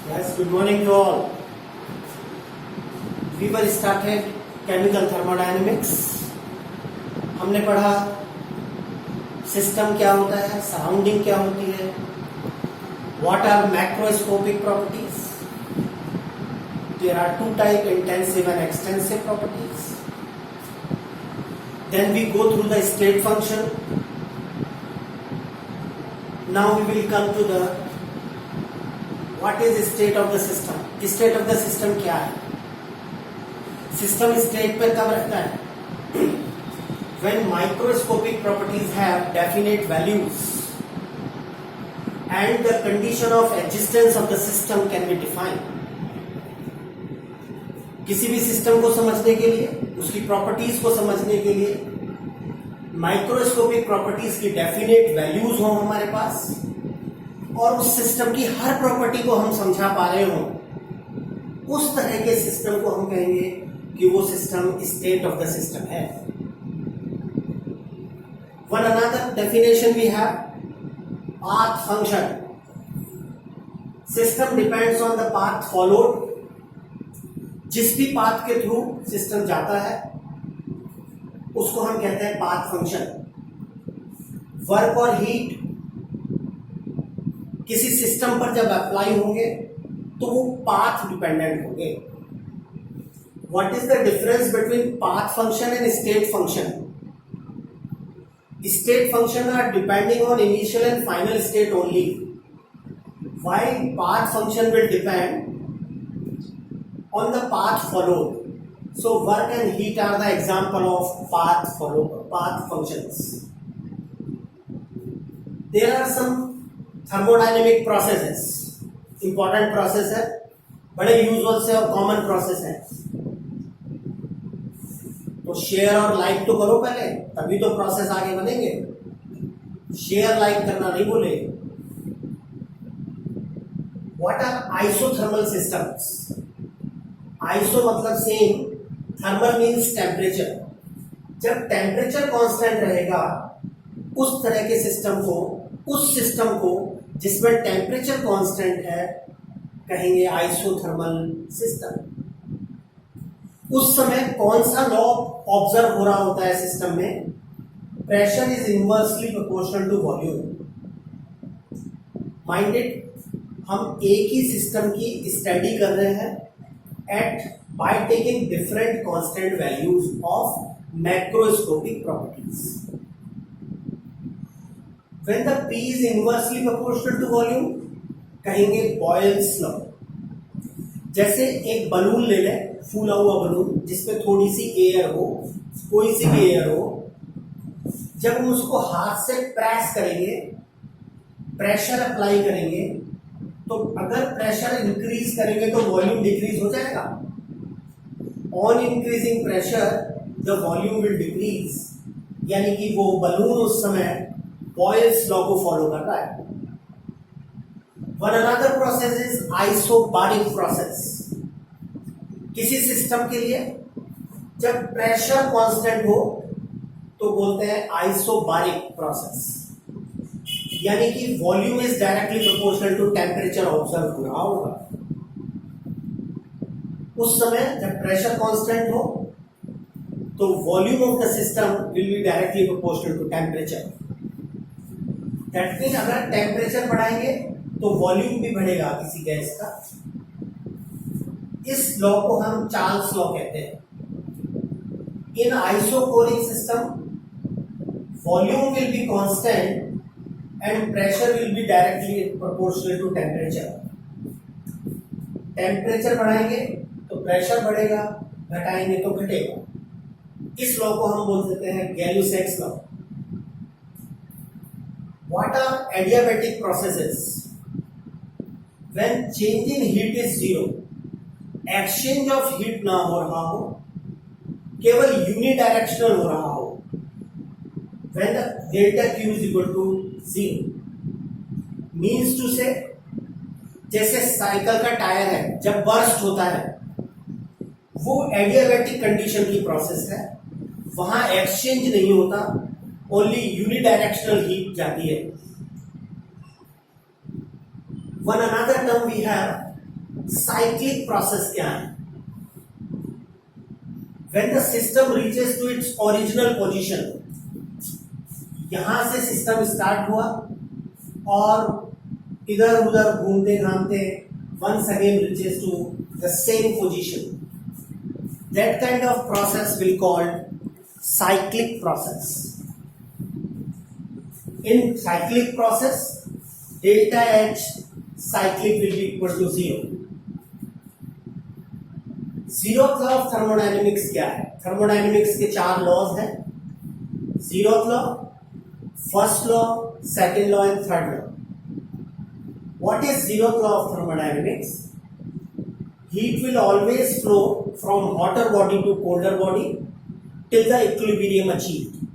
Yes, good morning to all. We were started chemical thermodynamics. हमने पढ़ा system क्या होता है, सराउंडिंग क्या होती है, what are macroscopic properties. There are two types, intensive and extensive properties. Then we go through the state function. Now we will come to the what is the state of the system. State of the system क्या है? System state पे कब रहता है? When microscopic properties have definite values and the condition of existence of the system can be defined. किसी भी system को समझने के लिए, उसकी प्रॉपर्टीज को समझने के लिए माइक्रोस्कोपिक प्रॉपर्टीज की डेफिनेट वैल्यूज हो हमारे पास और उस सिस्टम की हर प्रॉपर्टी को हम समझा पा रहे हो, उस तरह के सिस्टम को हम कहेंगे कि वो system state of the system है. One another definition we have path function. System depends on the path followed. जिस भी पाथ के थ्रू सिस्टम जाता है उसको हम कहते हैं पाथ फंक्शन. वर्क और हीट किसी सिस्टम पर जब अप्लाई होंगे तो वो पाथ डिपेंडेंट होंगे. What is the difference between path function and state function? State function are depending on initial and final state only, while path function will depend on the path followed. So work and heat are the example of path functions. There are some thermodynamic processes. Important process है, बड़े usual से और common process है. तो share और like तो करो पहले, तभी तो प्रोसेस आगे बनेंगे. शेयर लाइक करना नहीं बोले. What are isothermal systems? Iso मतलब सेम, थर्मल मीन्स टेम्परेचर. जब टेम्परेचर कांस्टेंट रहेगा उस तरह के सिस्टम को, उस सिस्टम को जिसमें टेम्परेचर कांस्टेंट है कहेंगे आइसोथर्मल सिस्टम. उस समय कौन सा लॉ ऑब्जर्व हो रहा होता है सिस्टम में? Pressure is inversely proportional to volume. Mind it, हम एक ही सिस्टम की स्टडी कर रहे हैं by taking different constant values of macroscopic properties. When the P is inversely proportional to volume, कहेंगे Boyle's law. जैसे एक बलून ले लें, फूला हुआ बलून जिसमें थोड़ी सी एयर हो, कोई सी भी एयर हो, जब हम उसको हाथ से प्रेस करेंगे, प्रेशर अप्लाई करेंगे, तो अगर प्रेशर इंक्रीज करेंगे तो वॉल्यूम डिक्रीज हो जाएगा. On increasing pressure the volume will decrease. यानी कि वो बलून उस समय बॉयल्स लॉ को फॉलो कर रहा है. One another process is isobaric process. किसी सिस्टम के लिए जब प्रेशर कांस्टेंट हो तो बोलते हैं आइसोबारिक प्रोसेस. यानी कि volume is directly proportional to temperature observe हो रहा होगा. उस समय जब प्रेशर कांस्टेंट हो तो volume of the system will be directly proportional to temperature. That mean अगर टेम्परेचर बढ़ाएंगे तो वॉल्यूम भी बढ़ेगा किसी गैस का. इस लॉ को हम चार्ल्स लॉ कहते हैं. In isochoric system volume will be constant and pressure will be directly proportional to temperature. Temperature बढ़ाएंगे तो प्रेशर बढ़ेगा, घटाएंगे तो घटेगा. इस लॉ को हम बोल देते हैं गैल्यूसेक्स law. What are adiabatic processes? When change in heat is zero, exchange of heat ना हो रहा हो, केवल यूनिडायरेक्शनल हो रहा हो. When the delta Q is equal to 0, means to say जैसे साइकिल का टायर है जब बर्स्ट होता है वो एडियाबैटिक कंडीशन की प्रोसेस है. वहां एक्सचेंज नहीं होता, ओनली यूनिडायरेक्शनल हीट जाती है. One another term we have cyclic process क्या है? When the system reaches to its original position, यहां से सिस्टम स्टार्ट हुआ और इधर उधर घूमते घामते once again reaches to the same position. That kind of process will called cyclic process. In cyclic process, delta H cyclic will be equal to 0. Zeroth law of thermodynamics क्या है? Thermodynamics के 4 laws हैं, zeroth law, first law, second law and third law. What is zeroth law of thermodynamics? Heat will always flow from hotter body to colder body till the equilibrium achieved.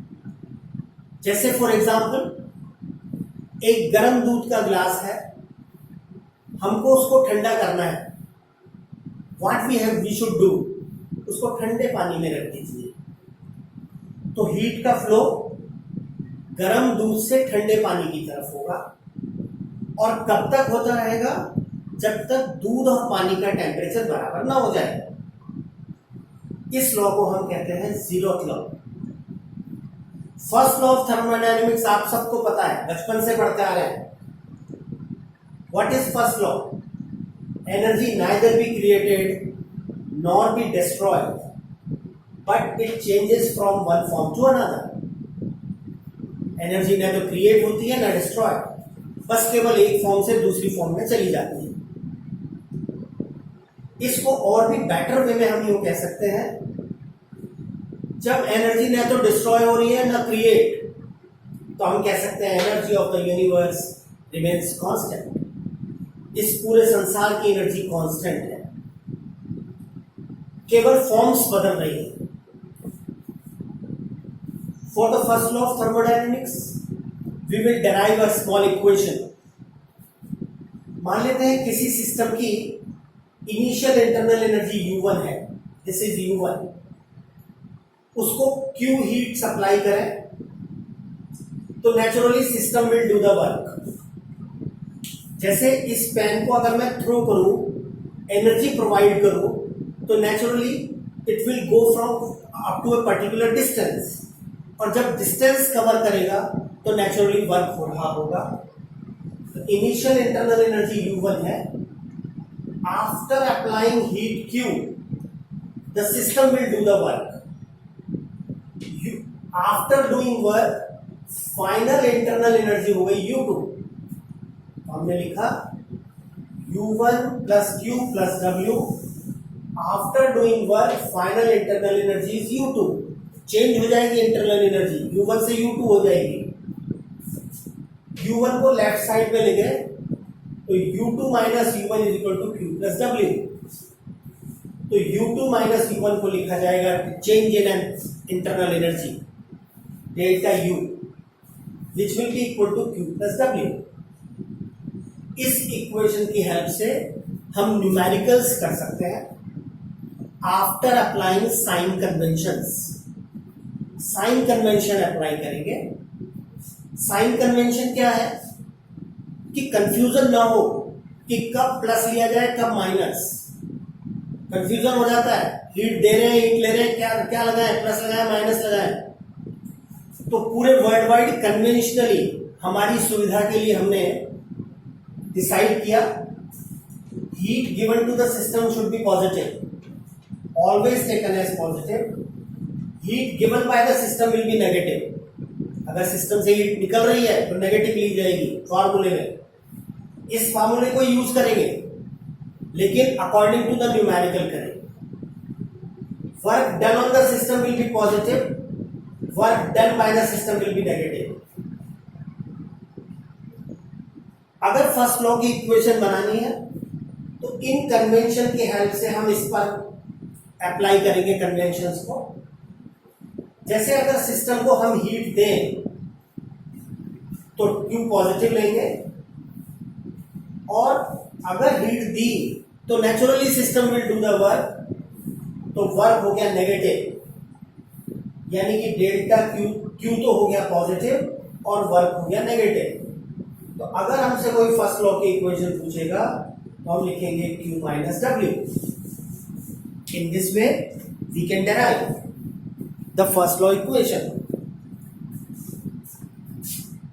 जैसे for example, एक गर्म दूध का glass है, हमको उसको ठंडा करना है. What we should do, उसको ठंडे पानी में रख दीजिए. तो हीट का फ्लो गर्म दूध से ठंडे पानी की तरफ होगा और कब तक होता रहेगा? जब तक दूध और पानी का टेम्परेचर बराबर ना हो जाए. इस लॉ को हम कहते हैं zeroth law. First law of thermodynamics आप सबको पता है, बचपन से पढ़ते आ रहे हैं. What is first law? Energy neither be created nor be destroyed, but it changes from one form to another. Energy न तो क्रिएट होती है न डिस्ट्रॉय, बस केवल एक फॉर्म से दूसरी फॉर्म में चली जाती है. इसको और भी बेटर वे में हम यूं कह सकते हैं, जब एनर्जी न तो डिस्ट्रॉय हो रही है न क्रिएट, तो हम कह सकते हैं energy of the universe remains constant. इस पूरे संसार की एनर्जी कांस्टेंट है, केवल फॉर्म्स बदल रही है. For the first law of thermodynamics we will derive a small equation. मान लेते हैं किसी सिस्टम की इनिशियल इंटरनल एनर्जी U1 है, दिस इज U1. उसको Q हीट सप्लाई करें तो naturally system will do the work. जैसे इस पेन को अगर मैं थ्रो करूं, एनर्जी प्रोवाइड करूं, तो naturally it will go from up to a particular distance, और जब डिस्टेंस कवर करेगा तो नेचुरली वर्क हो रहा होगा. इनिशियल इंटरनल एनर्जी U1 है. After applying heat Q, the system will do the work. After doing work, final internal energy हो गई U2. हमने लिखा U1 plus Q plus W. After doing work, final internal energy is U2. Change हो जाएगी internal energy, U1 से U2 हो जाएगी. U1 को लेफ्ट साइड में ले गए तो U2 minus U1 is equal to Q plus W. तो U2 माइनस U1 को लिखा जाएगा change in internal energy delta U, which will be equal to Q plus W. इस इक्वेशन की हेल्प से हम न्यूमेरिकल्स कर सकते हैं after applying sign conventions. Sign convention apply करेंगे. साइन कन्वेंशन क्या है कि कंफ्यूजन ना हो कि कब प्लस लिया जाए कब माइनस. कंफ्यूजन हो जाता है, हीट दे रहे हैं, हीट ले रहे हैं, क्या क्या लगाएं, प्लस लगाएं माइनस लगाएं. तो पूरे वर्ल्ड वाइड कन्वेंशनली हमारी सुविधा के लिए हमने डिसाइड किया heat given to the system should be positive, always taken as positive. Heat given by the system will be negative. अगर सिस्टम से हीट निकल रही है तो नेगेटिव ली जाएगी फॉर्मूले में. इस फॉर्मूले को यूज करेंगे लेकिन अकॉर्डिंग टू द न्यूमेरिकल करेंगे. Work done on the system will B positive, work done by the system will be negative. अगर फर्स्ट लॉ की इक्वेशन बनानी है तो इन कन्वेंशन की हेल्प से हम इस पर अप्लाई करेंगे कन्वेंशंस को. जैसे अगर सिस्टम को हम हीट दें तो Q पॉजिटिव लेंगे, और अगर हीट दी तो naturally system will do the work, तो वर्क हो गया नेगेटिव, यानी कि डेल्टा Q तो हो गया पॉजिटिव और वर्क हो गया नेगेटिव. तो अगर हमसे कोई फर्स्ट लॉ की इक्वेशन पूछेगा तो हम लिखेंगे Q minus W. In this way we can derive the first law equation.